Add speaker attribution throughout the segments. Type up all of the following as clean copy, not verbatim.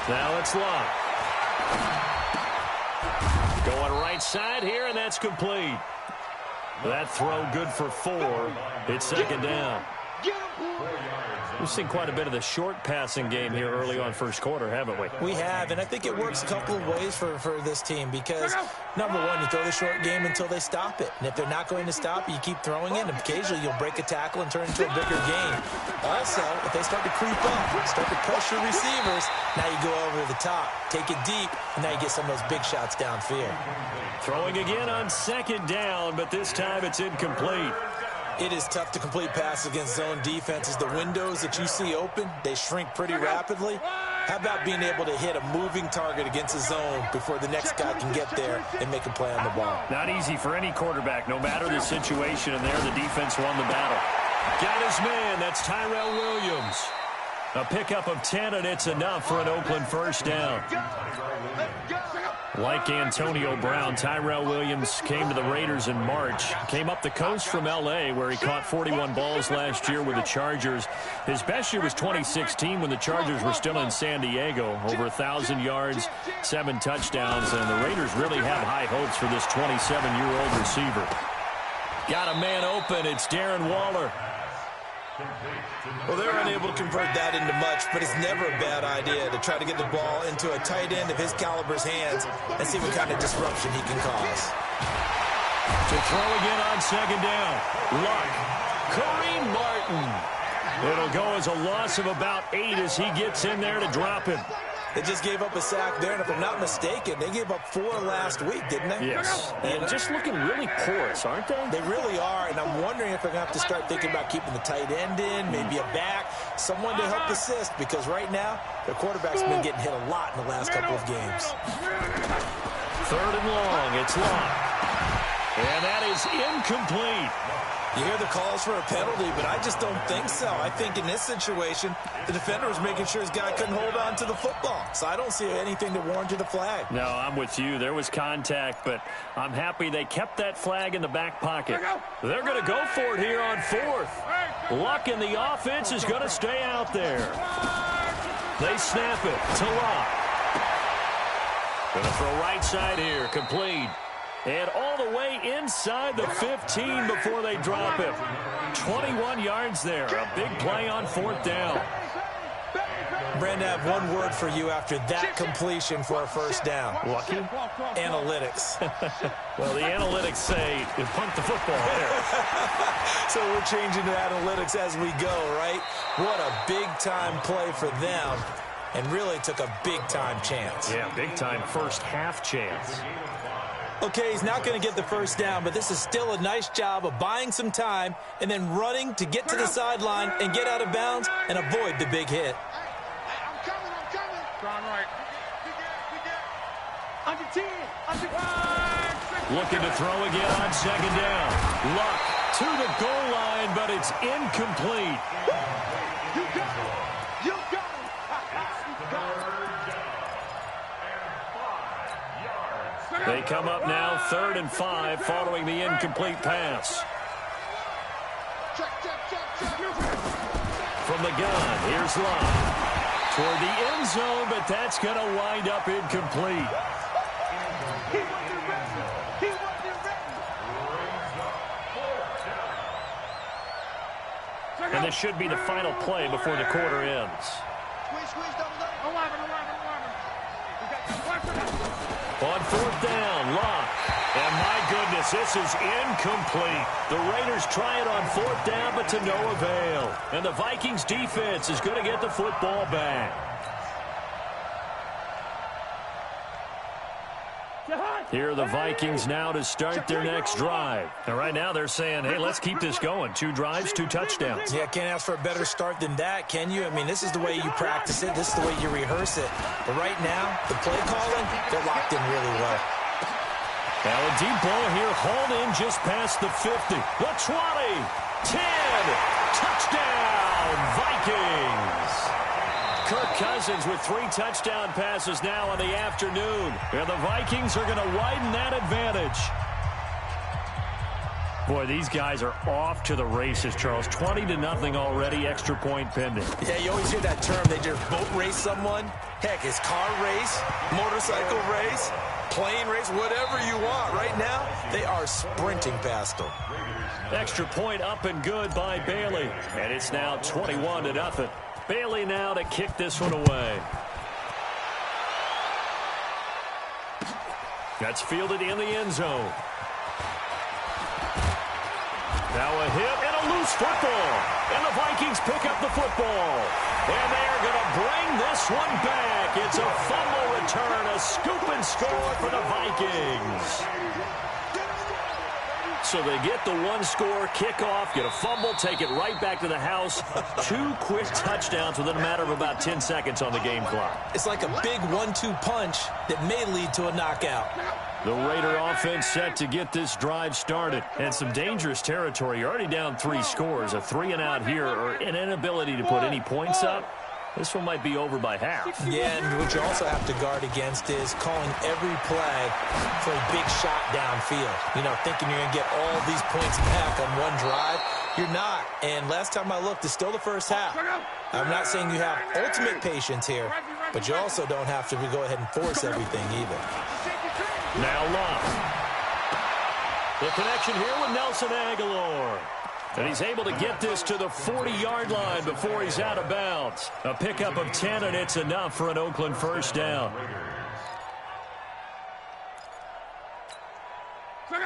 Speaker 1: Now it's Locke. Going right side here, and that's complete. That throw good for 4. It's second down. We've seen quite a bit of the short passing game here early on first quarter, haven't we?
Speaker 2: We have, and I think it works a couple of ways for this team because, number one, you throw the short game until they stop it. And if they're not going to stop it, you keep throwing it, and occasionally you'll break a tackle and turn it into a bigger game. Also, if they start to creep up, start to pressure receivers, now you go over the top, take it deep, and now you get some of those big shots downfield.
Speaker 1: Throwing again on second down, but this time it's incomplete.
Speaker 2: It is tough to complete passes against zone defenses. The windows that you see open, they shrink pretty rapidly. How about being able to hit a moving target against a zone before the next guy can get there and make a play on the ball?
Speaker 1: Not easy for any quarterback, no matter the situation, and there the defense won the battle. Got his man, that's Tyrell Williams. A pickup of 10, and it's enough for an Oakland first down. Like Antonio Brown, Tyrell Williams came to the Raiders in March. Came up the coast from L.A., where he caught 41 balls last year with the Chargers. His best year was 2016 when the Chargers were still in San Diego. Over 1,000 yards, 7 touchdowns, and the Raiders really have high hopes for this 27-year-old receiver. Got a man open. It's Darren Waller.
Speaker 2: Well, they're unable to convert that into much, but it's never a bad idea to try to get the ball into a tight end of his caliber's hands and see what kind of disruption he can cause.
Speaker 1: To throw again on second down. Luck. Kareem Martin. It'll go as a loss of about 8 as he gets in there to drop him.
Speaker 2: They just gave up a sack there, and if I'm not mistaken, they gave up 4 last week, didn't they?
Speaker 1: Yes. And just looking really porous, aren't they?
Speaker 2: They really are, and I'm wondering if they're going to have to start thinking about keeping the tight end in, maybe a back, someone to help assist, because right now, their quarterback's been getting hit a lot in the last couple of games.
Speaker 1: Third and long, it's Locke. And that is incomplete.
Speaker 2: You hear the calls for a penalty, but I just don't think so. I think in this situation, the defender was making sure his guy couldn't hold on to the football. So I don't see anything that warranted a flag.
Speaker 1: No, I'm with you. There was contact, but I'm happy they kept that flag in the back pocket. They're going to go for it here on 4th. Luck in the offense is going to stay out there. They snap it to Luck. Going to throw right side here, complete. And all the way inside the 15 before they drop him. 21 yards there. A big play on 4th down.
Speaker 2: Brandon, I have one word for you after that completion for a first down.
Speaker 1: Lucky?
Speaker 2: Analytics.
Speaker 1: Well, the analytics say you punt the football there.
Speaker 2: So we're changing to analytics as we go, right? What a big-time play for them. And really took a big-time chance.
Speaker 1: Yeah, big-time first half chance.
Speaker 2: Okay, he's not going to get the first down, but this is still a nice job of buying some time and then running to get to the sideline and get out of bounds and avoid the big hit.
Speaker 3: I'm coming. Strong right. Under 10.
Speaker 1: Looking to throw again on second down. Luck to the goal line, but it's incomplete.
Speaker 3: You got it.
Speaker 1: They come up now 3rd and 5 following the incomplete pass. From the gun, here's Love. Toward the end zone, but that's going to wind up incomplete. And this should be the final play before the quarter ends. On 4th down, Locke. And my goodness, this is incomplete. The Raiders try it on 4th down, but to no avail. And the Vikings defense is going to get the football back. Here are the Vikings now to start their next drive. And right now they're saying, hey, let's keep this going. 2 drives, 2 touchdowns.
Speaker 2: Yeah, can't ask for a better start than that, can you? I mean, this is the way you practice it. This is the way you rehearse it. But right now, the play calling, they're locked in really well.
Speaker 1: Now a deep ball here, hauled in just past the 50. The 20, 10, touchdown, Vikings. Kirk Cousins with 3 touchdown passes now on the afternoon. And the Vikings are going to widen that advantage. Boy, these guys are off to the races, Charles. 20-0 already, extra point pending.
Speaker 2: Yeah, you always hear that term. They just boat race someone. Heck, it's car race, motorcycle race, plane race, whatever you want. Right now, they are sprinting past them.
Speaker 1: Extra point up and good by Bailey. And it's now 21-0. Bailey now to kick this one away. That's fielded in the end zone. Now a hit and a loose football. And the Vikings pick up the football. And they're going to bring this one back. It's a fumble return, a scoop and score for the Vikings. So they get the one-score kickoff, get a fumble, take it right back to the house. 2 quick touchdowns within a matter of about 10 seconds on the game clock.
Speaker 2: It's like a big 1-2 punch that may lead to a knockout.
Speaker 1: The Raider offense set to get this drive started. And some dangerous territory. You're already down 3 scores. A 3-and-out here or an inability to put any points up. This one might be over by half.
Speaker 2: Yeah, and what you also have to guard against is calling every play for a big shot downfield. You know, thinking you're going to get all these points back on one drive. You're not. And last time I looked, it's still the first half. I'm not saying you have ultimate patience here, but you also don't have to go ahead and force everything either.
Speaker 1: Now Locke. The connection here with Nelson Aguilar. And he's able to get this to the 40-yard line before he's out of bounds. A pickup of 10, and it's enough for an Oakland first down.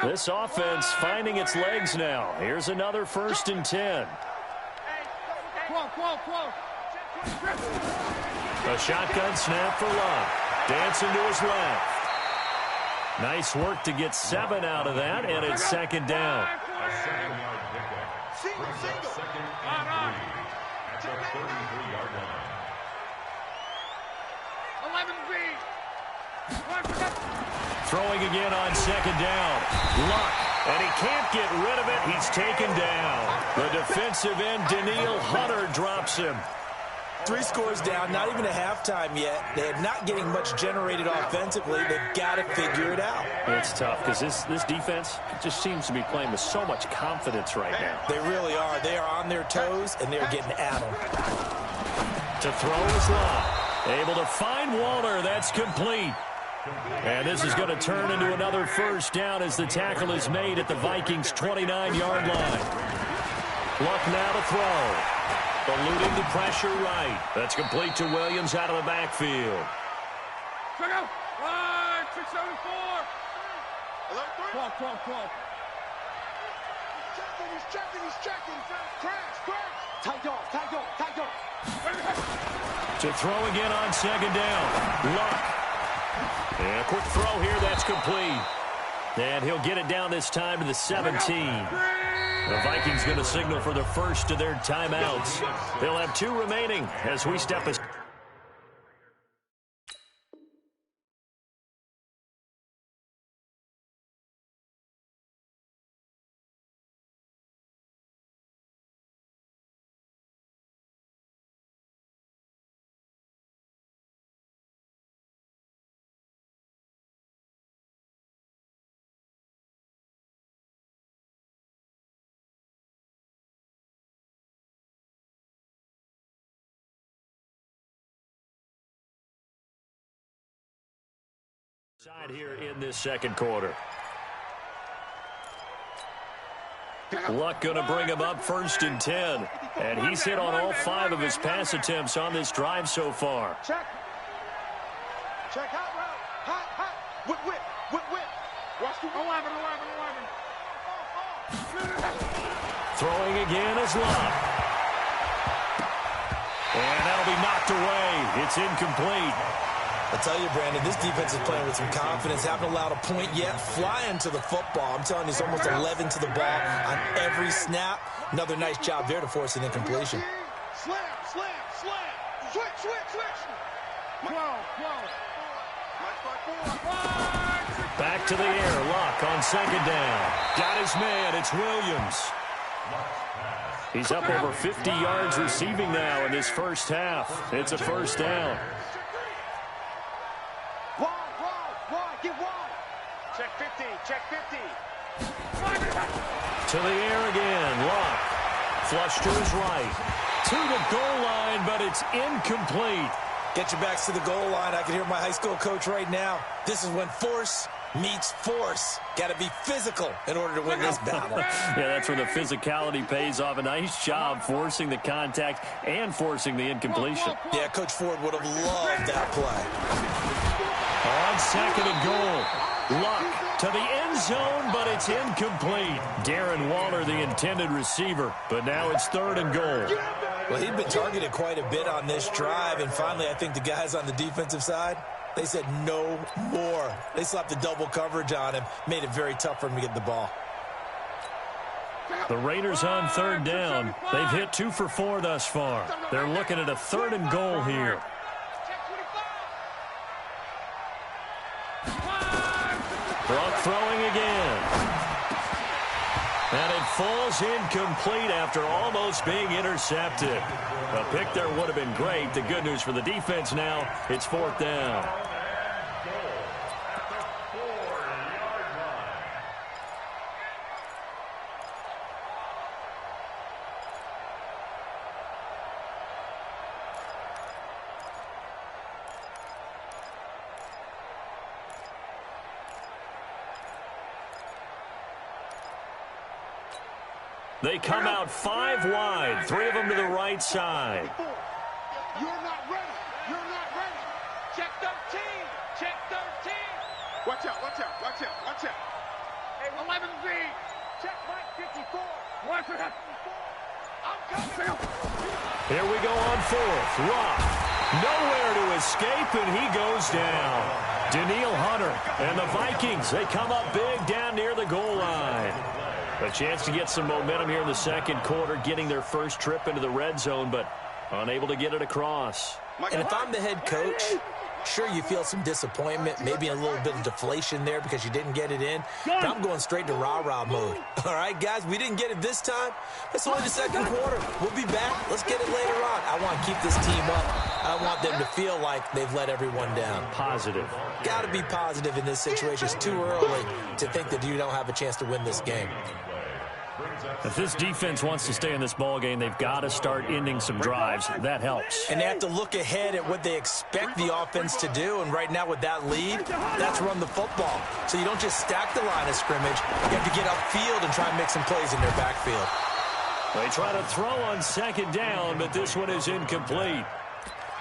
Speaker 1: This offense finding its legs now. Here's another 1st and 10. A shotgun snap for Locke. Dancing to his left. Nice work to get 7 out of that, and it's 2nd down.
Speaker 3: Single. At the 33-yard line. 11B.
Speaker 1: Throwing again on 2nd down. Luck, and he can't get rid of it. He's taken down. The defensive end, Daniil Hunter, drops him.
Speaker 2: 3 scores down, not even a halftime yet. They're not getting much generated offensively. They've got to figure it out.
Speaker 1: It's tough because this defense just seems to be playing with so much confidence right now.
Speaker 2: They really are. They are on their toes, and they're getting at them.
Speaker 1: To throw is Locke. Able to find Walter. That's complete. And this is going to turn into another first down as the tackle is made at the Vikings' 29-yard line. Luck now to throw. Eluding the pressure right. That's complete to Williams out of the backfield.
Speaker 3: Check out. 674. 12. He's checking. Crash. Tight dog.
Speaker 1: To throw again on 2nd down. Luck. And a quick throw here. That's complete. And he'll get it down this time to the 17. The Vikings going to signal for the first of their timeouts. They'll have 2 remaining as we step aside. Here in this 2nd quarter. Luck going to bring him up 1st and 10. And he's hit on all 5 of his pass attempts on this drive so far.
Speaker 3: Check hot route. Hot. Whip. Watch the 11.
Speaker 1: Throwing again is Luck. And that'll be knocked away. It's incomplete.
Speaker 2: I tell you, Brandon, this defense is playing with some confidence. Haven't allowed a point yet. Flying to the football. I'm telling you, it's almost 11 to the ball on every snap. Another nice job there to force an incompletion.
Speaker 3: Slam. Switch. 12.
Speaker 1: Back to the air. Luck on 2nd down. Got his man. It's Williams. He's up over 50 yards receiving now in this first half. It's a first down.
Speaker 3: Wide. Get wide. Check 50.
Speaker 1: To the air again. Luck. Flush to his right. To the goal line, but it's incomplete.
Speaker 2: Get your backs to the goal line. I can hear my high school coach right now. This is when force meets force. Got to be physical in order to win this battle.
Speaker 1: Yeah, that's where the physicality pays off. A nice job forcing the contact and forcing the incompletion.
Speaker 2: Yeah, Coach Ford would have loved that play.
Speaker 1: On second and goal. Luck to the end zone, but it's incomplete. Darren Waller, the intended receiver, but now it's third and goal.
Speaker 2: Well, he'd been targeted quite a bit on this drive, and finally I think the guys on the defensive side, they said no more. They slapped the double coverage on him, made it very tough for him to get the ball.
Speaker 1: The Raiders on third down. They've hit 2 for 4 thus far. They're looking at a third and goal here. Brock throwing again. And it falls incomplete after almost being intercepted. A pick there would have been great. The good news for the defense now, it's fourth down. They come out 5 wide, 3 of them to the right side.
Speaker 3: You're not ready. You're not ready. Check 13. Check 13. Watch out, watch out, watch out, watch out. Hey, 11Z. Check Mike 54. Watch it. I'm coming.
Speaker 1: Here we go on fourth. Rock. Nowhere to escape, and he goes down. Daniil Hunter and the Vikings, they come up big down near the goal line. A chance to get some momentum here in the second quarter, getting their first trip into the red zone, but unable to get it across.
Speaker 2: And if I'm the head coach, sure, you feel some disappointment, maybe a little bit of deflation there because you didn't get it in. But I'm going straight to rah-rah mode. All right, guys, we didn't get it this time. It's only the second quarter. We'll be back. Let's get it later on. I want to keep this team up. I want them to feel like they've let everyone down.
Speaker 1: Positive.
Speaker 2: Got to be positive in this situation. It's too early to think that you don't have a chance to win this game.
Speaker 1: If this defense wants to stay in this ball game, they've got to start ending some drives. That helps.
Speaker 2: And they have to look ahead at what they expect the offense to do. And right now with that lead, that's run the football. So you don't just stack the line of scrimmage. You have to get upfield and try and make some plays in their backfield.
Speaker 1: They try to throw on second down, but this one is incomplete.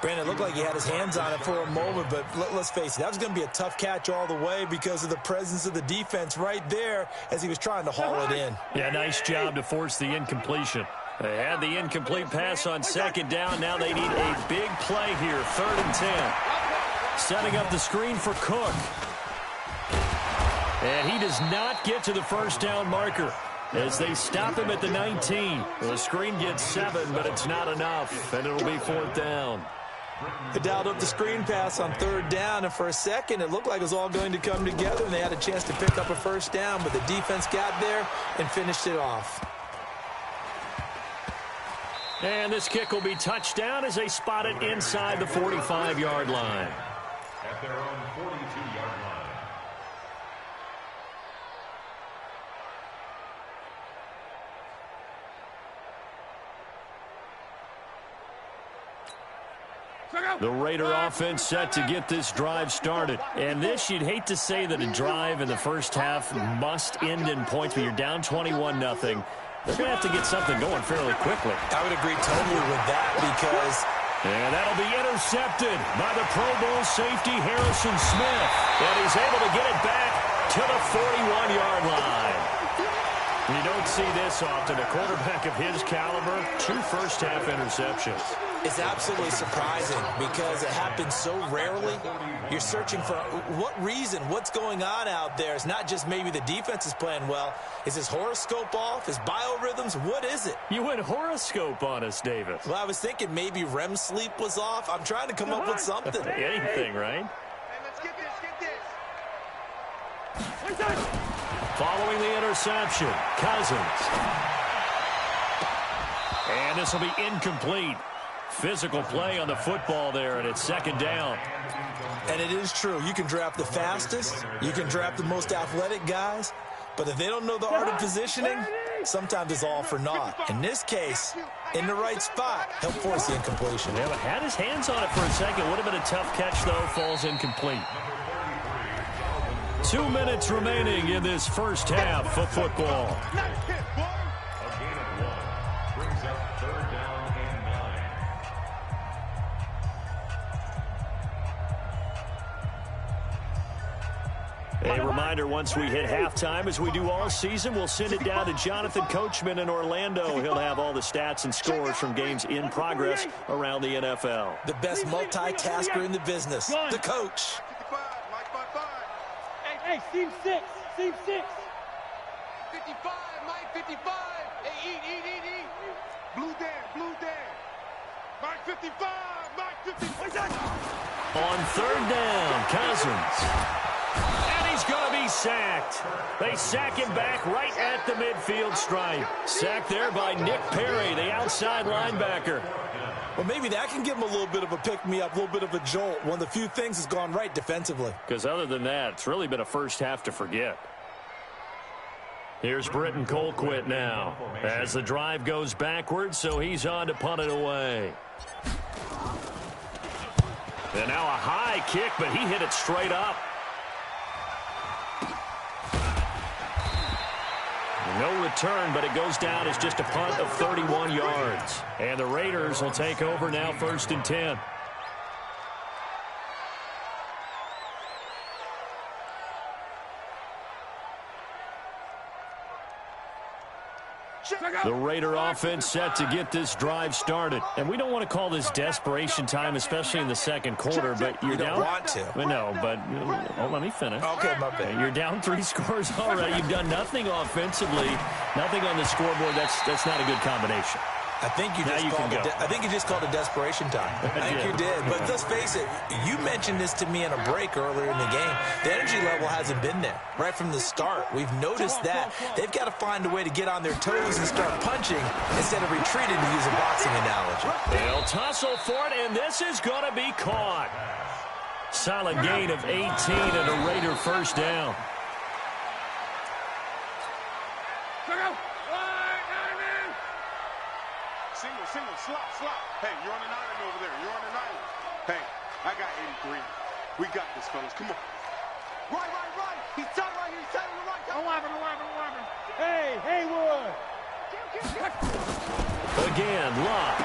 Speaker 2: Brandon, it looked like he had his hands on it for a moment, but let's face it, that was going to be a tough catch all the way because of the presence of the defense right there as he was trying to haul it in.
Speaker 1: Yeah, nice job to force the incompletion. They had the incomplete pass on second down. Now they need a big play here, 3rd and 10. Setting up the screen for Cook. And he does not get to the first down marker as they stop him at the 19. The screen gets 7, but it's not enough, and it'll be 4th down.
Speaker 2: They dialed up the screen pass on 3rd down, and for a second it looked like it was all going to come together, and they had a chance to pick up a first down, but the defense got there and finished it off.
Speaker 1: And this kick will be touchdown as they spot it inside the 45-yard line.
Speaker 4: At their own 42-yard line.
Speaker 1: The Raider offense set to get this drive started. And this, you'd hate to say that a drive in the first half must end in points, but you're down 21-0. They're going to have to get something going fairly quickly.
Speaker 2: I would agree totally with that because...
Speaker 1: And that'll be intercepted by the Pro Bowl safety Harrison Smith. And he's able to get it back to the 41-yard line. You don't see this often. A quarterback of his caliber, 2 first-half interceptions.
Speaker 2: It's absolutely surprising because it happens so rarely. You're searching for what reason, what's going on out there. It's not just maybe the defense is playing well. Is his horoscope off? His biorhythms? What is it?
Speaker 1: You went horoscope on us, Davis.
Speaker 2: Well, I was thinking maybe REM sleep was off. I'm trying to come up with something.
Speaker 1: Anything, right?
Speaker 3: Hey, let's get this.
Speaker 1: Following the interception, Cousins. And this will be incomplete. Physical play on the football there, and it's 2nd down.
Speaker 2: And it is true. You can draft the fastest. You can draft the most athletic guys. But if they don't know the art of positioning, sometimes it's all for naught. In this case, in the right spot, helped force the incompletion.
Speaker 1: Yeah, but had his hands on it for a second. Would have been a tough catch, though. Falls incomplete. 2 minutes remaining in this first half of football.
Speaker 4: A gain of 1 brings up 3rd down and 9.
Speaker 1: A reminder, once we hit halftime, as we do all season, we'll send it down to Jonathan Coachman in Orlando. He'll have all the stats and scores from games in progress around the NFL.
Speaker 2: The best multitasker in the business, the coach.
Speaker 5: Hey, seam 6, seam 6.
Speaker 3: 55, Mike 55. Hey, eat. Blue Dan. Mike 55, Mike 55.
Speaker 1: On 3rd down, Cousins. And he's going to be sacked. They sack him back right at the midfield stripe. Sacked there by Nick Perry, the outside linebacker.
Speaker 2: Well, maybe that can give him a little bit of a pick-me-up, a little bit of a jolt. One of the few things that's gone right defensively.
Speaker 1: Because other than that, it's really been a first half to forget. Here's Britton Colquitt now as the drive goes backwards, so he's on to punt it away. And now a high kick, but he hit it straight up. No return, but it goes down as just a punt of 31 yards. And the Raiders will take over now 1st and 10. The Raider offense set to get this drive started. And we don't want to call this desperation time, especially in the second quarter, but you're down.
Speaker 2: You don't want to.
Speaker 1: No, but let me finish.
Speaker 2: Okay, my bad.
Speaker 1: You're down 3 scores already. You've done nothing offensively, nothing on the scoreboard. That's not a good combination.
Speaker 2: I think you just called it desperation time. I think you did. But let's face it, you mentioned this to me in a break earlier in the game. The energy level hasn't been there right from the start. We've noticed that. They've got to find a way to get on their toes and start punching instead of retreating, to use a boxing analogy.
Speaker 1: They'll tussle for it, and this is going to be caught. Solid gain of 18 and a Raider first down.
Speaker 3: Single, slop. Hey, you're on an island over there. You're on an island. Hey, I got 83. We got this, fellas. Come on. Right. He's tight right here. He's tight on the right.
Speaker 5: 11. Hey, Haywood.
Speaker 1: Again, Locke.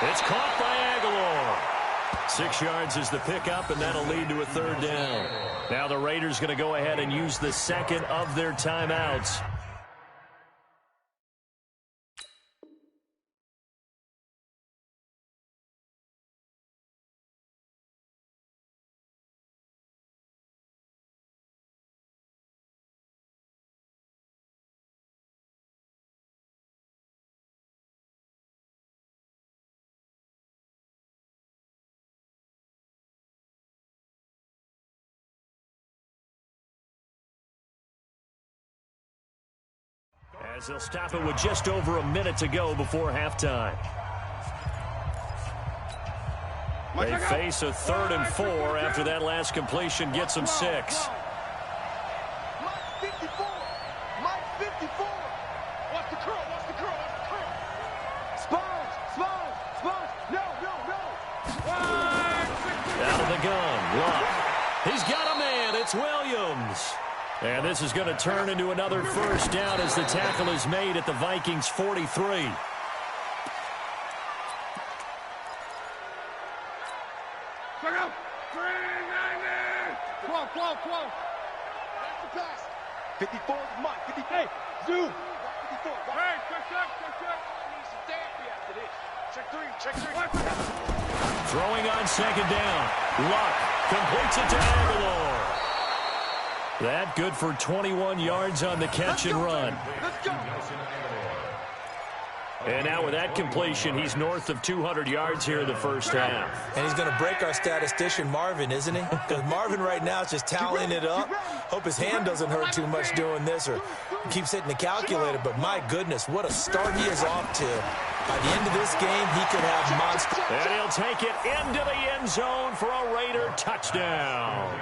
Speaker 1: It's caught by Aguilar. 6 yards is the pickup, and that'll lead to a 3rd down. Now the Raiders going to go ahead and use the second of their timeouts. As they'll stop it with just over a minute to go before halftime. They face a 3rd and 4 after that last completion gets them 6.
Speaker 3: Mike 54. What's the curl? Sponge. No.
Speaker 1: Out of the gun, Locke. He's got a man. It's Williams. And this is going to turn into another first down as the tackle is made at the Vikings' 43.
Speaker 3: Close. That's the pass. 54 is Mike. 54.
Speaker 5: Hey, zoom.
Speaker 3: 54. Hey, check. Need some therapy after this. Check 3.
Speaker 1: Throwing on 2nd down. Luck completes it to Aguilar. That good for 21 yards on the catch and run.
Speaker 3: Let's go.
Speaker 1: And now with that completion, he's north of 200 yards here in the first half.
Speaker 2: And he's going to break our statistician, Marvin, isn't he? Because Marvin right now is just tallying it up. Hope his hand doesn't hurt too much doing this or keeps hitting the calculator. But my goodness, what a start he is off to. By the end of this game, he could have monster.
Speaker 1: And he'll take it into the end zone for a Raider touchdown.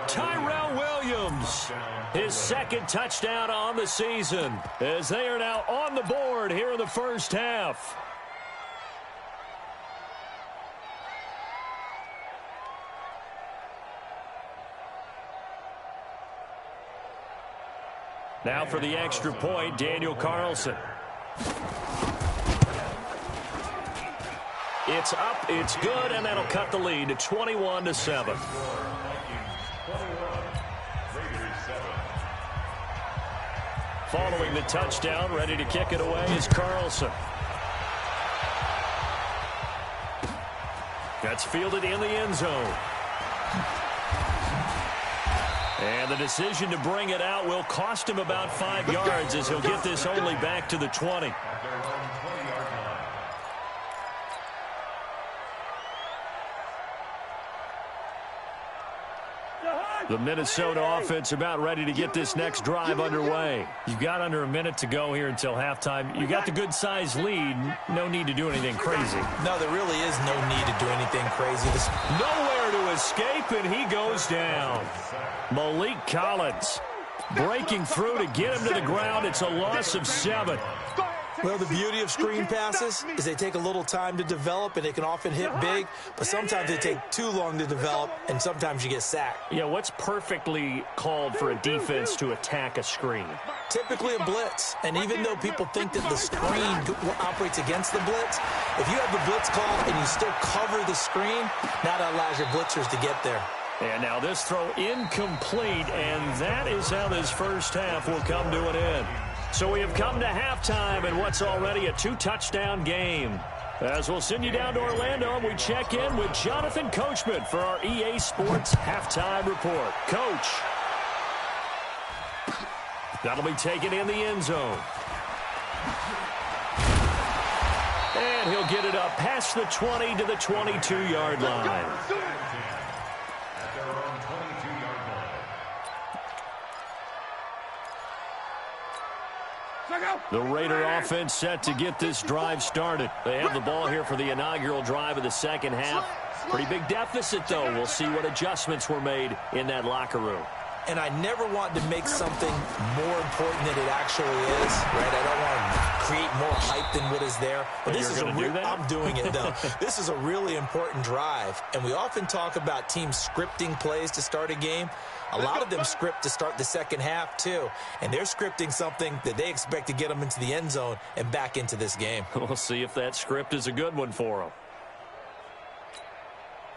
Speaker 1: Tyrell Williams, his second touchdown on the season, as they are now on the board here in the first half. Now for the extra point, Daniel Carlson. It's up, it's good, and that'll cut the lead to 21-7. Following the touchdown, ready to kick it away is Carlson. That's fielded in the end zone. And the decision to bring it out will cost him about 5 yards, as he'll get this only back to the 20. The Minnesota offense about ready to get this next drive underway. You've got under a minute to go here until halftime. You got the good-sized lead. No need to do anything crazy.
Speaker 2: No, there really is no need to do anything crazy.
Speaker 1: Nowhere to escape, and he goes down. Malik Collins breaking through to get him to the ground. It's a loss of 7.
Speaker 2: Well, the beauty of screen passes is they take a little time to develop, and they can often hit big, but sometimes they take too long to develop, and sometimes you get sacked.
Speaker 1: Yeah, what's perfectly called for a defense to attack a screen?
Speaker 2: Typically a blitz, and even though people think that the screen operates against the blitz, if you have the blitz call and you still cover the screen, now that allows your blitzers to get there.
Speaker 1: And now this throw incomplete, and that is how this first half will come to an end. So we have come to halftime in what's already a 2-touchdown game. As we'll send you down to Orlando, and we check in with Jonathan Coachman for our EA Sports Halftime Report. Coach. That'll be taken in the end zone. And he'll get it up past the 20 to the 22-yard line. The Raider offense set to get this drive started. They have the ball here for the inaugural drive of the second half. Pretty big deficit, though. We'll see what adjustments were made in that locker room.
Speaker 2: And I never want to make something more important than it actually is, right? I don't want to create more hype than what is there. But this is I'm doing it, though. This is a really important drive. And we often talk about teams scripting plays to start a game. A lot of them script to start the second half, too. And they're scripting something that they expect to get them into the end zone and back into this game.
Speaker 1: We'll see if that script is a good one for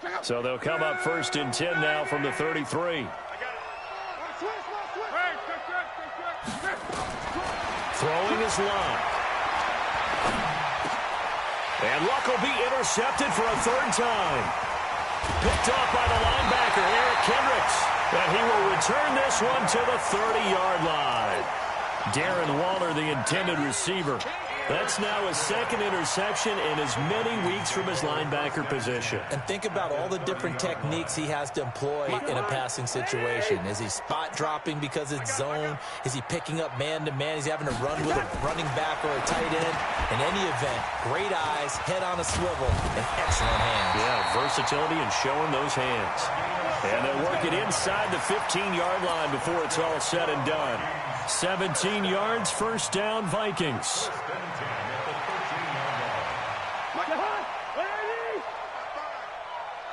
Speaker 1: them. So they'll come up first and 10 now from the 33. Throwing his Luck. And Luck will be intercepted for a third time. Picked off by the linebacker, Eric Kendricks. And he will return this one to the 30-yard line. Darren Waller, the intended receiver. That's now his second interception in as many weeks from his linebacker position.
Speaker 2: And think about all the different techniques he has to employ in a passing situation. Is he spot dropping because it's zone? Is he picking up man-to-man? Is he having to run with a running back or a tight end? In any event, great eyes, head on a swivel, and excellent hands.
Speaker 1: Yeah, versatility and showing those hands. And they'll work it inside the 15-yard line before it's all said and done. 17 yards, first down, Vikings.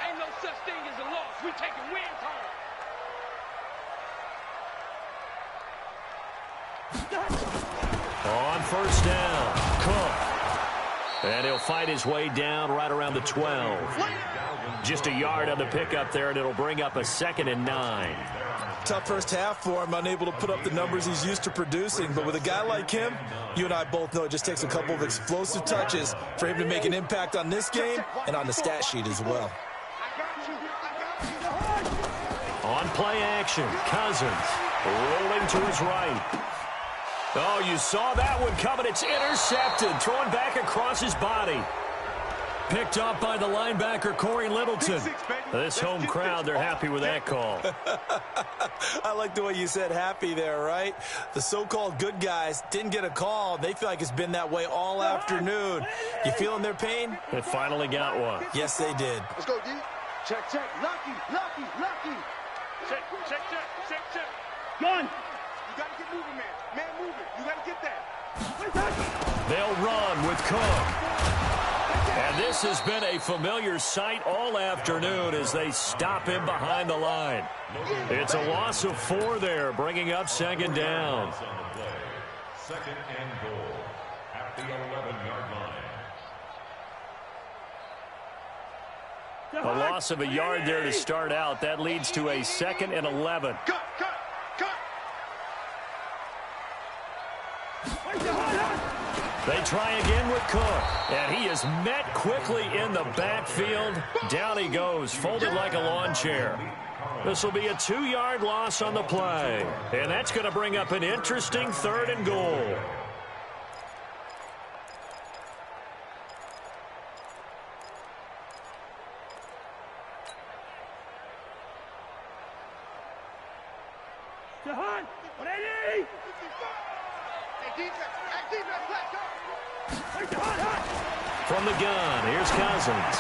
Speaker 3: Ain't no such thing as a loss. We taking wins home.
Speaker 1: On first down, Cook. And he'll fight his way down right around the 12. Just a yard on the pickup there, and it'll bring up a 2nd and 9.
Speaker 2: Tough first half for him, unable to put up the numbers he's used to producing. But with a guy like him, you and I both know it just takes a couple of explosive touches for him to make an impact on this game and on the stat sheet as well.
Speaker 1: On play action, Cousins rolling to his right. Oh, you saw that one coming. It's intercepted, thrown back across his body. Picked off by the linebacker, Corey Littleton. This home crowd, they're happy with that call.
Speaker 2: I like the way you said happy there, right? The so-called good guys didn't get a call. They feel like it's been that way all afternoon. You feeling their pain?
Speaker 1: They finally got one.
Speaker 2: Yes, they did.
Speaker 3: Let's go, D. Check, check. Lucky, lucky, lucky. Check, check, check, check, check.
Speaker 5: Gun.
Speaker 3: You got to get moving, man. Man moving. You got to get that.
Speaker 1: They'll run with Cook. And this has been a familiar sight all afternoon as they stop him behind the line. It's a loss of 4 there, bringing up second down.
Speaker 4: Second and goal at the 11-yard line.
Speaker 1: A loss of a yard there to start out. That leads to a 2nd and 11.
Speaker 3: Cut, cut, cut.
Speaker 1: They try again with Cook, and he is met quickly in the backfield. Down he goes, folded like a lawn chair. This will be a 2-yard loss on the play, and that's going to bring up an interesting 3rd and goal.
Speaker 5: Jahan, 180.
Speaker 3: Hey, defense, let's go.
Speaker 1: From the gun, here's Cousins.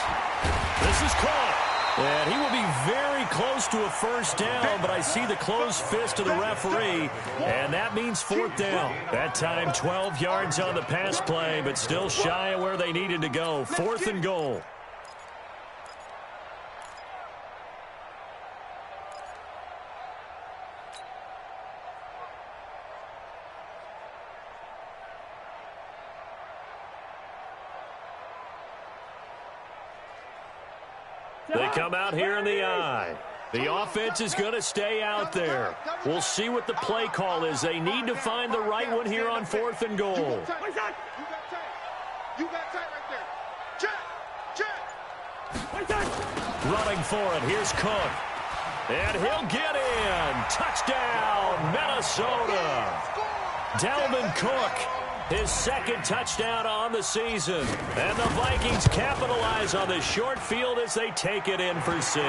Speaker 1: This is caught. And he will be very close to a first down, but I see the closed fist of the referee, and that means 4th down. That time 12 yards on the pass play, but still shy of where they needed to go. 4th and goal. They come out here in the eye. The offense is going to stay out there. We'll see what the play call is. They need to find the right one here on 4th and goal.
Speaker 3: You got tight. You got tight right there. Check, check.
Speaker 1: Running for it. Here's Cook. And he'll get in. Touchdown, Minnesota. Dalvin Cook. His 2nd touchdown on the season. And the Vikings capitalize on the short field as they take it in for 6.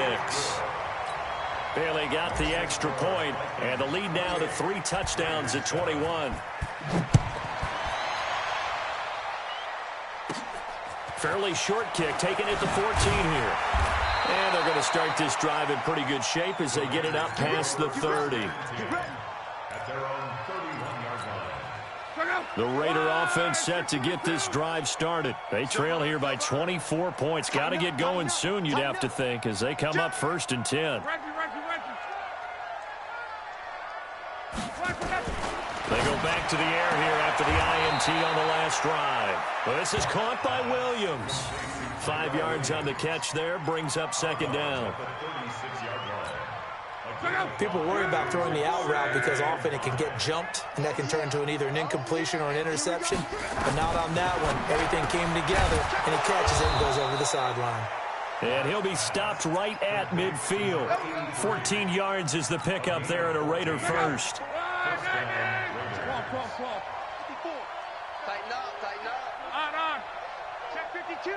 Speaker 1: Barely got the extra point, and the lead now to 3 touchdowns at 21. Fairly short kick, taking it to 14 here. And they're going to start this drive in pretty good shape as they get it up past the 30.
Speaker 4: At their own 31-yard line.
Speaker 1: The Raider offense set to get this drive started. They trail here by 24 points. Got to get going soon, you'd have to think, as they come up 1st and 10. They go back to the air here after the INT on the last drive. Well, this is caught by Williams. 5 yards on the catch there, brings up 2nd down.
Speaker 2: People worry about throwing the out route because often it can get jumped, and that can turn into either an incompletion or an interception. But not on that one. Everything came together, and he catches it and goes over the sideline.
Speaker 1: And he'll be stopped right at midfield. 14 yards is the pickup there at a Raider first.
Speaker 3: Tighten up, tighten up.
Speaker 5: On.
Speaker 3: Check 52.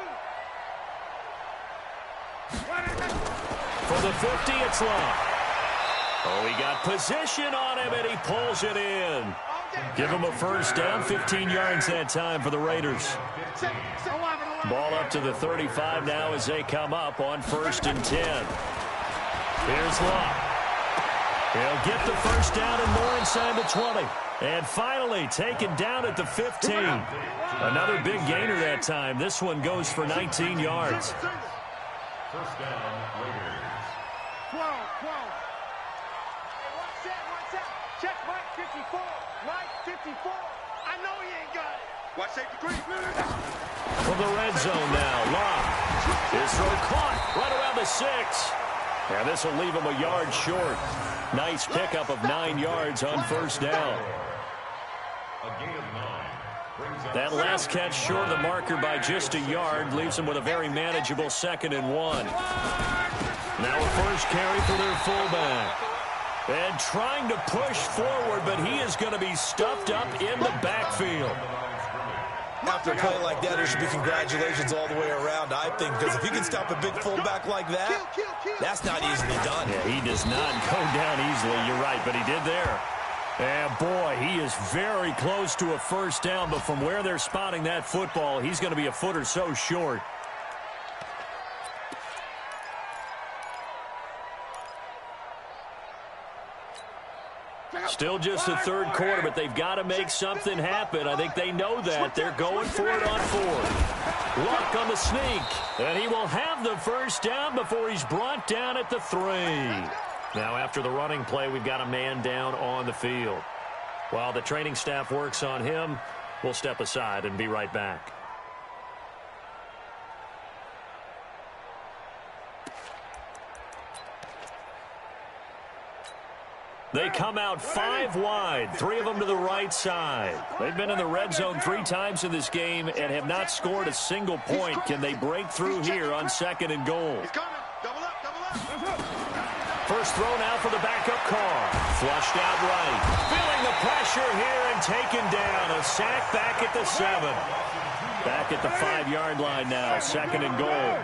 Speaker 1: For the 50, it's long. Oh, he got position on him, and he pulls it in. Give him a first down, 15 yards that time for the Raiders. Ball up to the 35 now as they come up on 1st and 10. Here's Locke. He'll get the first down and more inside the 20. And finally taken down at the 15. Another big gainer that time. This one goes for 19 yards.
Speaker 4: First down, Raiders.
Speaker 3: 12. Hey, watch that. Check Mike 54. Mike 54. I know he ain't got it. Watch safety green.
Speaker 1: From the red zone now, Locke. His throw caught right around the 6. And this will leave him a yard short. Nice pickup of 9 yards on first down.
Speaker 4: A gain of 9. Brings up
Speaker 1: That last catch short of the marker by just a yard leaves them with a very manageable 2nd and 1. Now a first carry for their fullback. And trying to push forward, but he is going to be stuffed up in the backfield.
Speaker 2: After a play like that, there should be congratulations all the way around, I think, because if you can stop a big fullback like that, that's not easily done.
Speaker 1: Yeah, he does not go down easily, you're right, but he did there. And, boy, he is very close to a first down, but from where they're spotting that football, he's going to be a foot or so short. Still just the third quarter, but they've got to make something happen. I think they know that. They're going for it on fourth. Luck on the sneak. And he will have the first down before he's brought down at the 3. Now, after the running play, we've got a man down on the field. While the training staff works on him, we'll step aside and be right back. They come out 5 wide, 3 of them to the right side. They've been in the red zone 3 times in this game and have not scored a single point. Can they break through here on 2nd and goal? First throw now for the backup Carr. Flushed out right. Feeling the pressure here and taken down. A sack back at the 7. Back at the 5-yard line now, 2nd and goal.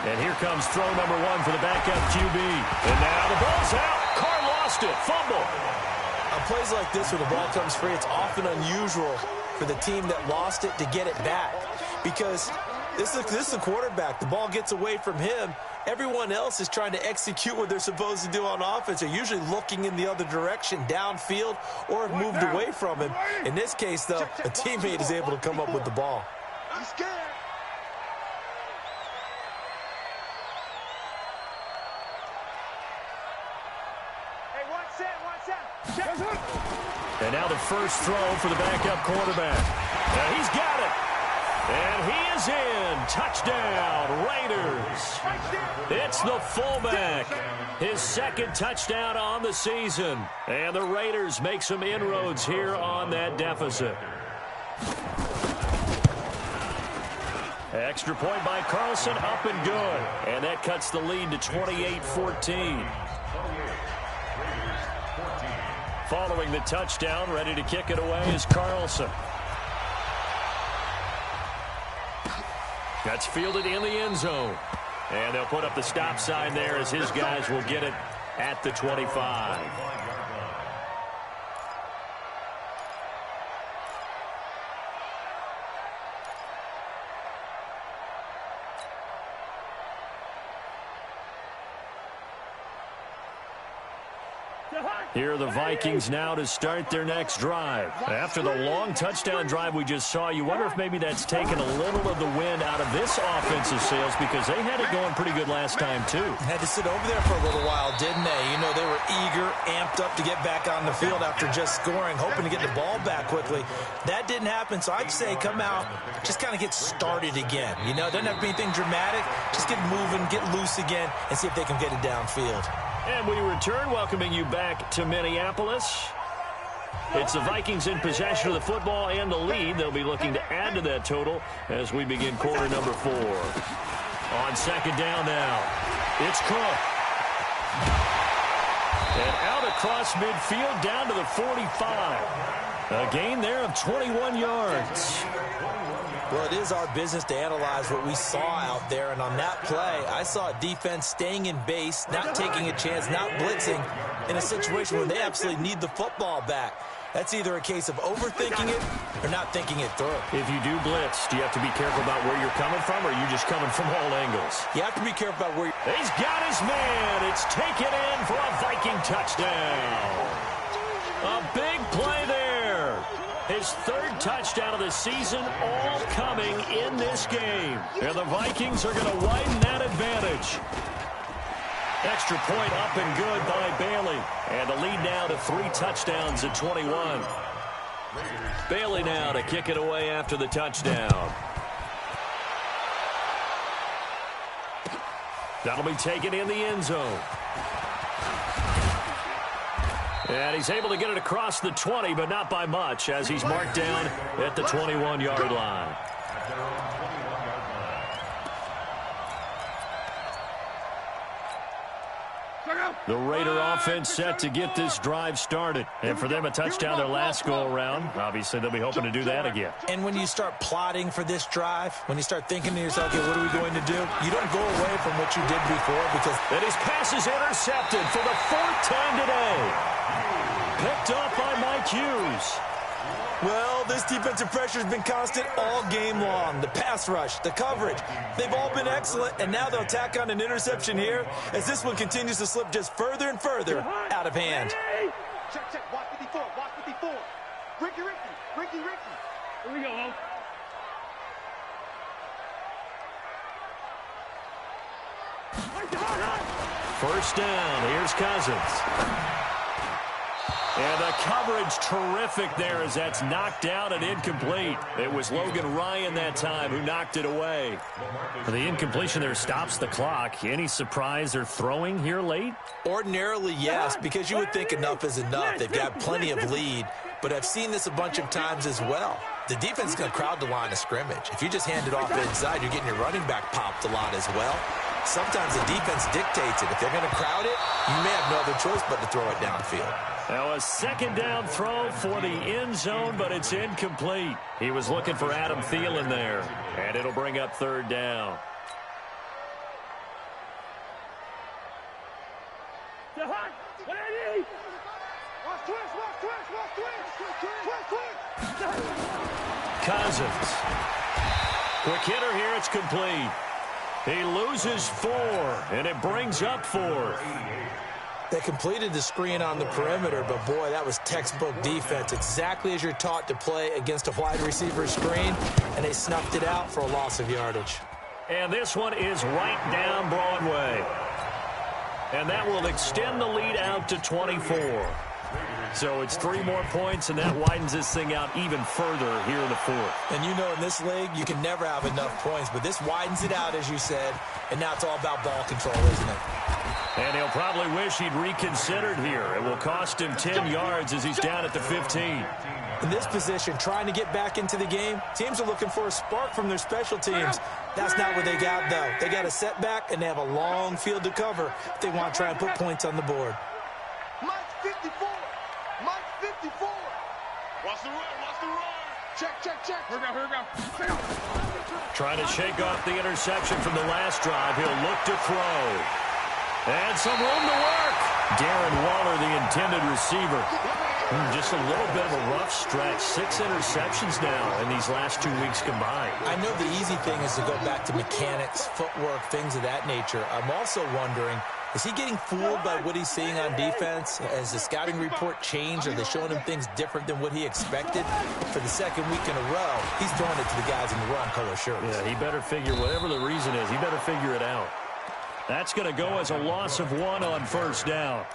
Speaker 1: And here comes throw number 1 for the backup QB. And now the ball's out. Carr lost it. Fumble.
Speaker 2: On plays like this where the ball comes free, it's often unusual for the team that lost it to get it back. Because this is the quarterback. The ball gets away from him. Everyone else is trying to execute what they're supposed to do on offense. They're usually looking in the other direction, downfield, or have moved away from him. In this case, though, a teammate is able to come up with the ball.
Speaker 3: I'm scared.
Speaker 1: And now the first throw for the backup quarterback. And he's got it. And he is in. Touchdown, Raiders. It's the fullback. His 2nd touchdown on the season. And the Raiders make some inroads here on that deficit. Extra point by Carlson, up and good. And that cuts the lead to 28-14. Following the touchdown, ready to kick it away is Carlson. That's fielded in the end zone. And they'll put up the stop sign there as his guys will get it at the 25. Here are the Vikings now to start their next drive. After the long touchdown drive we just saw, you wonder if maybe that's taken a little of the wind out of this offensive sails because they had it going pretty good last time, too.
Speaker 2: Had to sit over there for a little while, didn't they? You know, they were eager, amped up to get back on the field after just scoring, hoping to get the ball back quickly. That didn't happen, so I'd say come out, just kind of get started again. You know, doesn't have to be anything dramatic. Just get moving, get loose again, and see if they can get it downfield.
Speaker 1: And we return, welcoming you back to Minneapolis. It's the Vikings in possession of the football and the lead. They'll be looking to add to that total as we begin quarter number 4. On 2nd down now, it's Cook. And out across midfield down to the 45. A gain there of 21 yards.
Speaker 2: Well, it is our business to analyze what we saw out there, and on that play, I saw a defense staying in base, not taking a chance, not blitzing in a situation where they absolutely need the football back. That's either a case of overthinking it or not thinking it through.
Speaker 1: If you do blitz, do you have to be careful about where you're coming from, or are you just coming from all angles?
Speaker 2: You have to be careful about where you're...
Speaker 1: He's got his man. It's taken in for a Viking touchdown. A big play there. His 3rd touchdown of the season, all coming in this game. And the Vikings are going to widen that advantage. Extra point up and good by Bailey. And the lead now to 3 touchdowns at 21. Bailey now to kick it away after the touchdown. That'll be taken in the end zone. And he's able to get it across the 20, but not by much, as he's marked down at the 21-yard line. The Raider offense set to get this drive started. And for them, a touchdown their last go-around. Obviously, they'll be hoping to do that again.
Speaker 2: And when you start plotting for this drive, when you start thinking to yourself, okay, what are we going to do? You don't go away from what you did before because...
Speaker 1: And his pass is intercepted for the fourth time today. Picked off by Mike Hughes.
Speaker 2: Well, this defensive pressure has been constant all game long. The pass rush, the coverage, they've all been excellent, and now they'll tack on an interception here as this one continues to slip just further and further out of hand.
Speaker 3: Check, check. Watch 54. Watch 54. Ricky.
Speaker 5: Here we go, Hulk.
Speaker 1: First down. Here's Cousins. And the coverage terrific there as that's knocked out and incomplete. It was Logan Ryan that time who knocked it away. The incompletion there stops the clock. Any surprise they're throwing here late?
Speaker 2: Ordinarily, yes, because you would think enough is enough. They've got plenty of lead, but I've seen this a bunch of times as well. The defense is going to crowd the line of scrimmage. If you just hand it off inside, you're getting your running back popped a lot as well. Sometimes the defense dictates it. If they're going to crowd it, you may have no other choice but to throw it downfield.
Speaker 1: Now a second down throw for the end zone, but it's incomplete. He was looking for Adam Thielen there, and it'll bring up third down. Cousins. Quick hitter here, it's complete. He loses 4, and it brings up 4.
Speaker 2: They completed the screen on the perimeter, but boy, that was textbook defense. Exactly as you're taught to play against a wide receiver screen, and they snuffed it out for a loss of yardage.
Speaker 1: And this one is right down Broadway. And that will extend the lead out to 24. So it's 3 more points, and that widens this thing out even further here in the fourth.
Speaker 2: And you know in this league, you can never have enough points, but this widens it out, as you said, and now it's all about ball control, isn't it?
Speaker 1: And he'll probably wish he'd reconsidered here. It will cost him 10 yards as he's down at the 15.
Speaker 2: In this position, trying to get back into the game, teams are looking for a spark from their special teams. That's not what they got, though. They got a setback, and they have a long field to cover if they want to try and put points on the board.
Speaker 3: Mike's 54. Mike's 54. Watch the run. Check. Here we go.
Speaker 1: Trying to shake off the interception from the last drive. He'll look to throw. And some room to work. Darren Waller, the intended receiver. Just a little bit of a rough stretch. 6 interceptions now in these last 2 weeks combined.
Speaker 2: I know the easy thing is to go back to mechanics, footwork, things of that nature. I'm also wondering, is he getting fooled by what he's seeing on defense? Has the scouting report changed? Are they showing him things different than what he expected? For the second week in a row, he's throwing it to the guys in the wrong color shirts.
Speaker 1: Yeah, he better figure, whatever the reason is, he better figure it out. That's going to go as a loss of 1 on first down.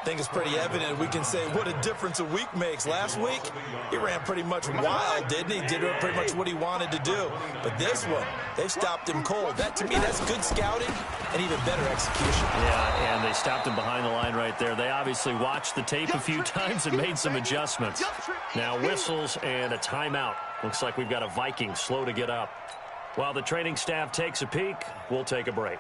Speaker 2: I think it's pretty evident. We can say what a difference a week makes. Last week, he ran pretty much wild, didn't he? Did pretty much what he wanted to do. But this one, they've stopped him cold. That, to me, that's good scouting and even better execution.
Speaker 1: Yeah, and they stopped him behind the line right there. They obviously watched the tape a few times and made some adjustments. Now whistles and a timeout. Looks like we've got a Viking slow to get up. While the training staff takes a peek, we'll take a break.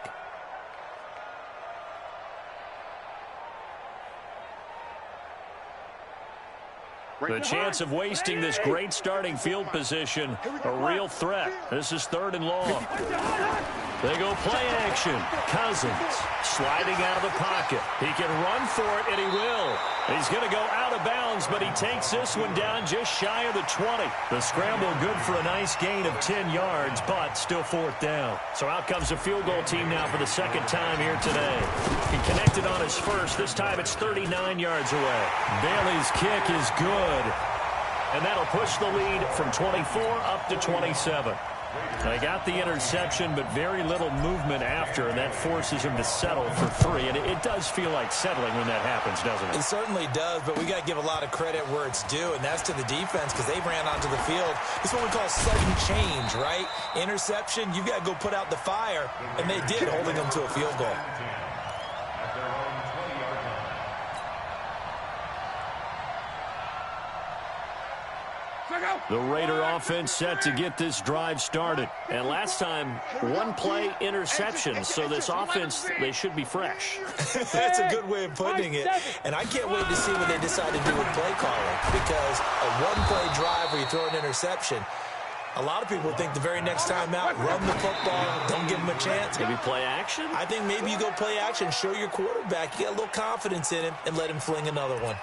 Speaker 1: The chance of wasting this great starting field position, a real threat. This is 3rd and long. They go play action. Cousins sliding out of the pocket. He can run for it, and he will. He's going to go out of bounds, but he takes this one down just shy of the 20. The scramble good for a nice gain of 10 yards, but still 4th down. So out comes the field goal team now for the second time here today. He connected on his first. This time it's 39 yards away. Bailey's kick is good. And that'll push the lead from 24 up to 27. They got the interception, but very little movement after, and that forces him to settle for 3. And it does feel like settling when that happens, doesn't it?
Speaker 2: It certainly does, but we got to give a lot of credit where it's due, and that's to the defense because they ran onto the field. It's what we call sudden change, right? Interception, you've got to go put out the fire, and they did, holding them to a field goal.
Speaker 3: Go.
Speaker 1: The Raider offense set to get this drive started. And last time, one-play interception. So this offense, they should be fresh.
Speaker 2: That's a good way of putting it. And I can't wait to see what they decide to do with play calling. Because a one-play drive where you throw an interception, a lot of people think the very next time out, run the football, don't give him a chance.
Speaker 1: Maybe play action?
Speaker 2: I think maybe you go play action, show your quarterback, you get a little confidence in him, and let him fling another one.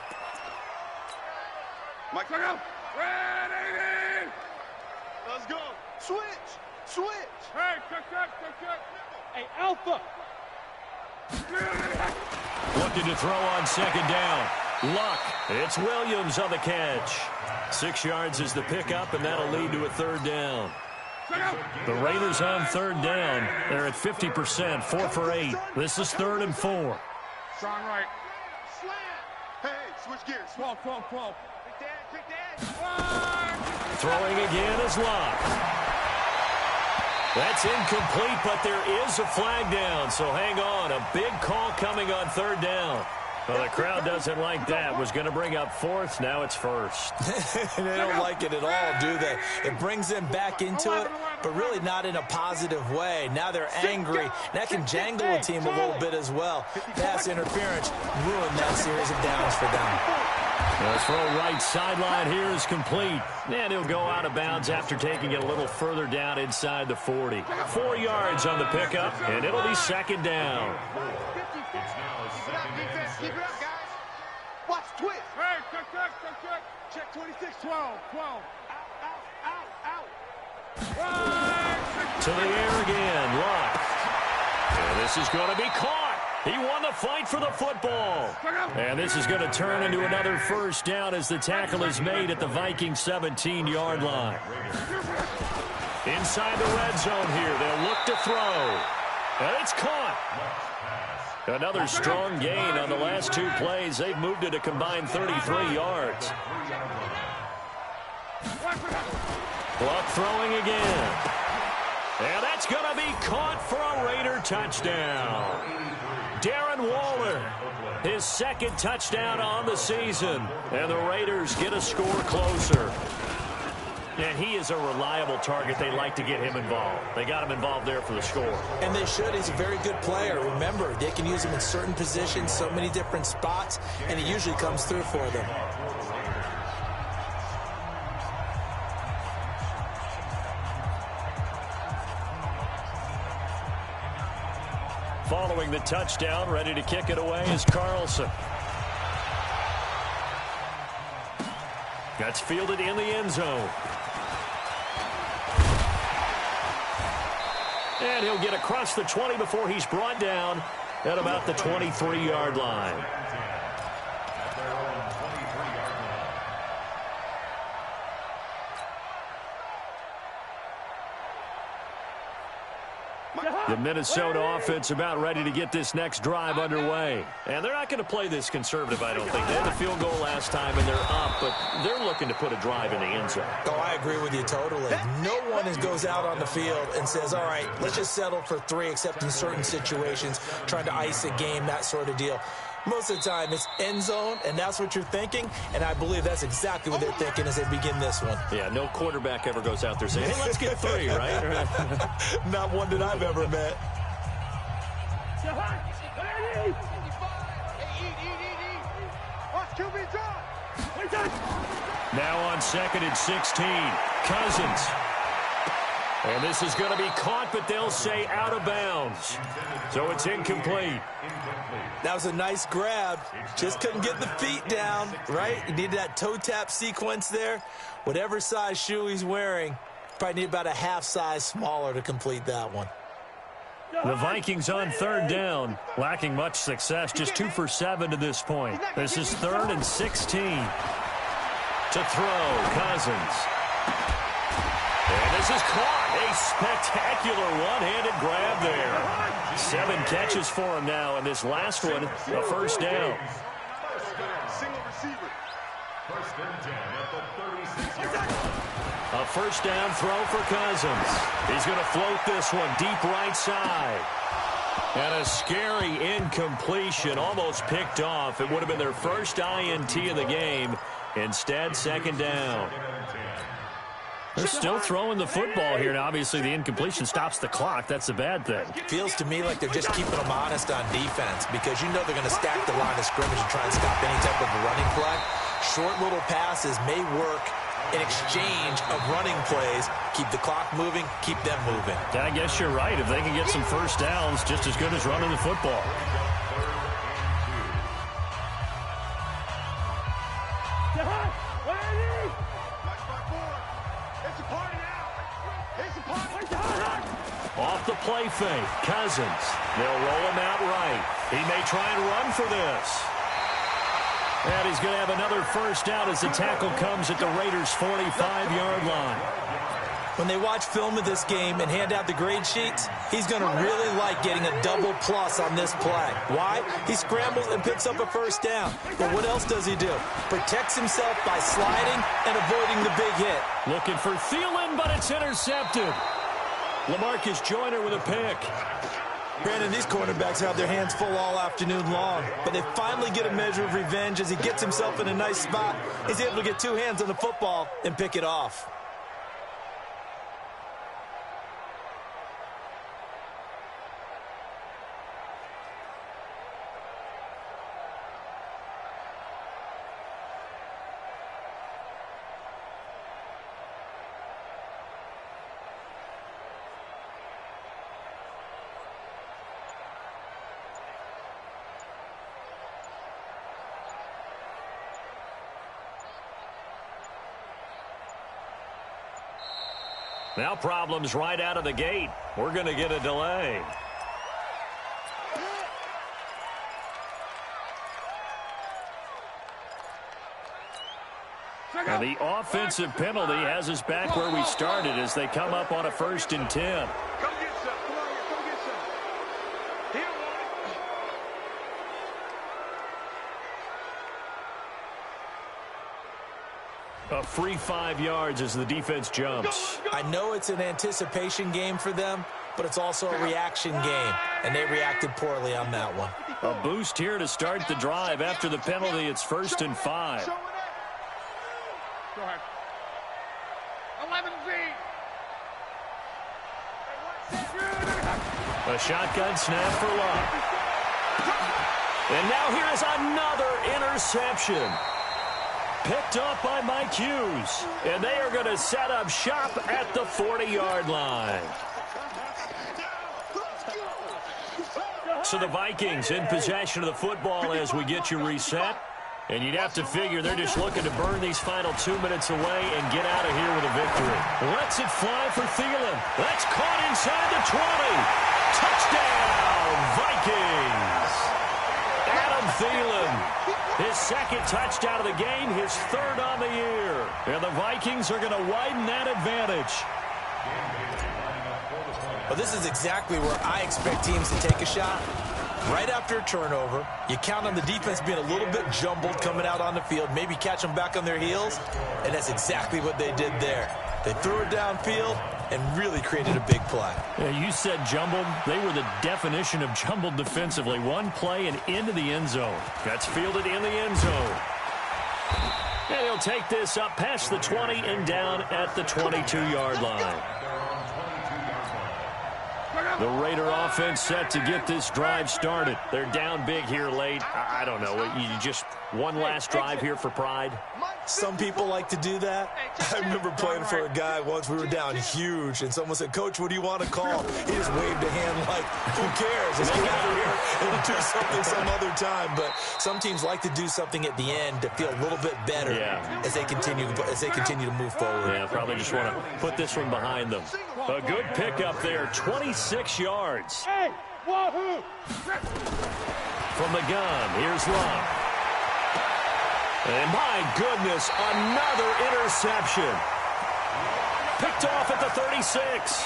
Speaker 3: Mike, look out. Ready. Let's go. Switch. Switch. Hey, check.
Speaker 5: Hey, Alpha.
Speaker 1: Looking to throw on second down. Luck. It's Williams on the catch. 6 yards is the pickup, and that'll lead to a third down. The Raiders on third down. They're at 50%, 4 for 8. This is 3rd and 4.
Speaker 3: Strong right. Slant. Hey, switch gears. 12. Quick dad.
Speaker 1: Throwing again is Luck. That's incomplete, but there is a flag down, so hang on. A big call coming on third down. Well, the crowd doesn't like that. Was going to bring up 4th. Now it's 1st.
Speaker 2: They don't like it at all, do they? It brings them back into it, but really not in a positive way. Now they're angry. That can jangle a team a little bit as well. Pass interference ruined that series of downs for them.
Speaker 1: The throw right sideline here is complete. And he'll go out of bounds after taking it a little further down inside the 40. 4 yards on the pickup, and it'll be second down.
Speaker 3: Keep it up, guys. Watch, twist. Hey, check. Check 26, 12. Out. Right.
Speaker 1: To the air again, Luck. And this is going to be caught. He won the fight for the football. And this is going to turn into another first down as the tackle is made at the Vikings 17-yard line. Inside the red zone here, they'll look to throw. And it's caught. Another strong gain on the last 2 plays. They've moved it a combined 33 yards. Luck throwing again. And that's going to be caught for a Raider touchdown. Darren Waller, his 2nd touchdown on the season. And the Raiders get a score closer. And he is a reliable target. They like to get him involved. They got him involved there for the score.
Speaker 2: And they should. He's a very good player. Remember, they can use him in certain positions, so many different spots, and he usually comes through for them.
Speaker 1: Following the touchdown, ready to kick it away is Carlson. That's fielded in the end zone. And he'll get across the 20 before he's brought down at about the 23-yard line. The Minnesota offense about ready to get this next drive underway. And they're not going to play this conservative, I don't think. They had the field goal last time, and they're up, but they're looking to put a drive in the end zone.
Speaker 2: Oh, I agree with you totally. No one goes out on the field and says, all right, let's just settle for 3, except in certain situations, trying to ice a game, that sort of deal. Most of the time, it's end zone, and that's what you're thinking, and I believe that's exactly what they're thinking as they begin this one.
Speaker 1: Yeah, no quarterback ever goes out there saying, hey, let's get 3, right?
Speaker 2: Not one that I've ever met.
Speaker 3: Watch QB draw.
Speaker 1: Now on 2nd and 16, Cousins. And this is going to be caught, but they'll say out of bounds. So it's incomplete.
Speaker 2: That was a nice grab. Just couldn't get the feet down, right? You needed that toe tap sequence there. Whatever size shoe he's wearing, probably need about a half size smaller to complete that one.
Speaker 1: The Vikings on 3rd down, lacking much success, just 2 for 7 to this point. This is 3rd and 16. To throw, Cousins. And this is caught. A spectacular one-handed grab there. 7 catches for him now, and this last one, a first down.
Speaker 3: Single receiver.
Speaker 4: 1st and 10 at the 36-yard line.
Speaker 1: A first down throw for Cousins. He's going to float this one deep right side. And a scary incompletion, almost picked off. It would have been their first INT of the game. Instead, 2nd down. They're still throwing the football here, and obviously the incompletion stops the clock. That's a bad thing.
Speaker 2: Feels to me like they're just keeping them honest on defense because you know they're going to stack the line of scrimmage and try and stop any type of a running play. Short little passes may work in exchange of running plays. Keep the clock moving, keep them moving.
Speaker 1: I guess you're right. If they can get some first downs, just as good as running the football. Off the play fake, Cousins. They'll roll him out right. He may try and run for this. And he's going to have another first down as the tackle comes at the Raiders' 45-yard line.
Speaker 2: When they watch film of this game and hand out the grade sheets, he's going to really like getting a double plus on this play. Why? He scrambles and picks up a first down. But what else does he do? Protects himself by sliding and avoiding the big hit.
Speaker 1: Looking for Thielen, but it's intercepted. LaMarcus Joyner with a pick.
Speaker 2: Brandon, these cornerbacks have their hands full all afternoon long, but they finally get a measure of revenge as he gets himself in a nice spot. He's able to get two hands on the football and pick it off.
Speaker 1: Now problems right out of the gate. We're going to get a delay. And the offensive penalty has us back where we started as they come up on a 1st and 10.
Speaker 3: Come get some. Come on here. Come get some. He don't want it.
Speaker 1: A free 5 yards as the defense jumps.
Speaker 2: I know it's an anticipation game for them, but it's also a reaction game, and they reacted poorly on that one.
Speaker 1: A boost here to start the drive. After the penalty, it's 1st and 5.
Speaker 3: Go ahead. 11 feet.
Speaker 1: A shotgun snap for Love. And now here is another interception. Picked up by Mike Hughes. And they are going to set up shop at the 40-yard line. So the Vikings in possession of the football as we get you reset. And you'd have to figure they're just looking to burn these final 2 minutes away and get out of here with a victory. Lets it fly for Thielen. That's caught inside the 20. Touchdown, Vikings. Adam Thielen, his 2nd touchdown of the game, his 3rd on the year. And the Vikings are going to widen that advantage.
Speaker 2: Well, this is exactly where I expect teams to take a shot. Right after a turnover, you count on the defense being a little bit jumbled coming out on the field, maybe catch them back on their heels, and that's exactly what they did there. They threw it downfield and really created a big play.
Speaker 1: Yeah, you said jumbled. They were the definition of jumbled defensively. One play and into the end zone. That's fielded in the end zone. And he'll take this up past the 20 and down at the 22-yard line. The Raider offense set to get this drive started. They're down big here late. I don't know. You just one last drive here for pride?
Speaker 2: Some people like to do that. I remember playing for a guy once. We were down huge, and someone said, "Coach, what do you want to call?" He just waved a hand like, who cares? Let's get out of here and do something some other time. But some teams like to do something at the end to feel a little bit better as they continue to move forward.
Speaker 1: Yeah, probably just want to put this one behind them. A good pickup there, 26 yards.
Speaker 5: Hey, wahoo!
Speaker 1: From the gun, here's Love. And my goodness, another interception. Picked off at the 36.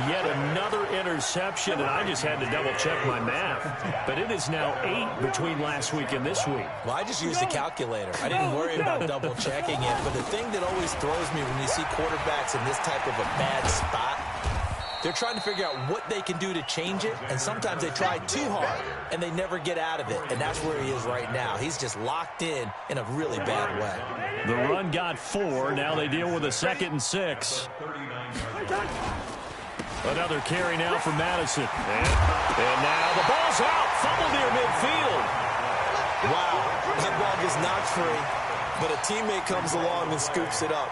Speaker 1: Yet another interception, and I just had to double-check my math. But it is now 8 between last week and this week.
Speaker 2: Well, I just used the calculator. I didn't worry about double-checking it. But the thing that always throws me when you see quarterbacks in this type of a bad spot, They're trying to figure out what they can do to change it, and sometimes they try too hard, and they never get out of it, and that's where he is right now. He's just locked in a really bad way.
Speaker 1: The run got 4. Now they deal with a 2nd and 6. Another carry now for Madison. And now the ball's out. Fumble near midfield.
Speaker 2: Wow, that ball gets knocked free, but a teammate comes along and scoops it up.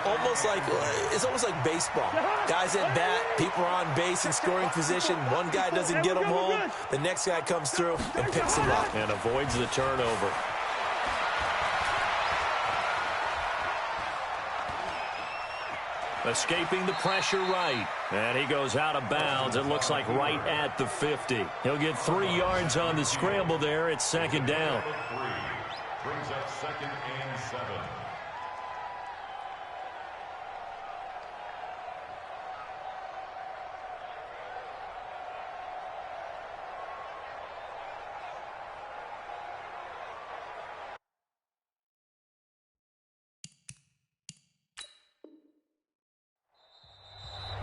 Speaker 2: It's almost like baseball. Guys at bat, people are on base in scoring position. One guy doesn't get them home. The next guy comes through and picks him up.
Speaker 1: And avoids the turnover. Escaping the pressure right. And he goes out of bounds. It looks like right at the 50. He'll get 3 yards on the scramble there. It's 2nd down.
Speaker 4: Brings up 2nd and 7.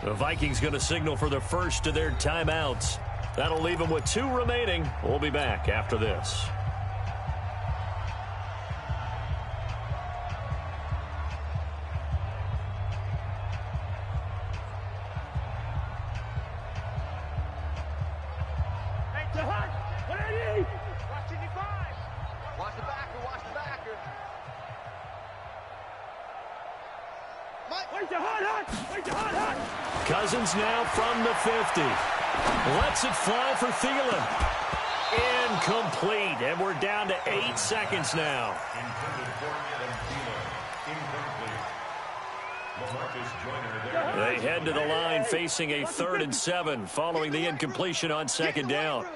Speaker 1: The Vikings going to signal for the first of their timeouts. That'll leave them with 2 remaining. We'll be back after this. Cousins now from the 50. Lets it fly for Thielen. Incomplete. And we're down to 8 seconds now. They head to the line facing a 3rd and 7 following the incompletion on 2nd down.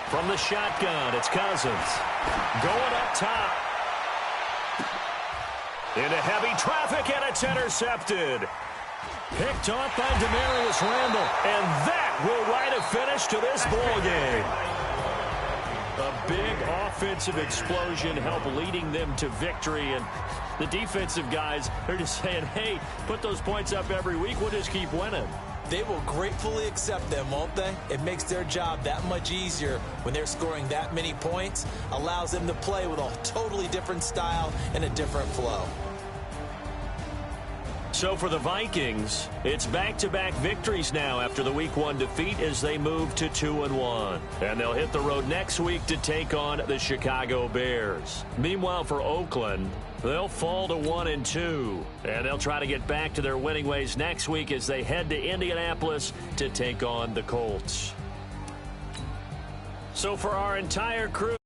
Speaker 1: From the shotgun, it's Cousins. Going up top. Into heavy traffic, and it's intercepted. Picked off by Demarius Randall. And that will write a finish to this ball game. A big offensive explosion helped leading them to victory. And the defensive guys, they're just saying, hey, put those points up every week. We'll just keep winning.
Speaker 2: They will gratefully accept them, won't they? It makes their job that much easier when they're scoring that many points. Allows them to play with a totally different style and a different flow.
Speaker 1: So for the Vikings, it's back-to-back victories now after the Week 1 defeat as they move to 2-1. And they'll hit the road next week to take on the Chicago Bears. Meanwhile, for Oakland, they'll fall to 1-2. And they'll try to get back to their winning ways next week as they head to Indianapolis to take on the Colts. So for our entire crew,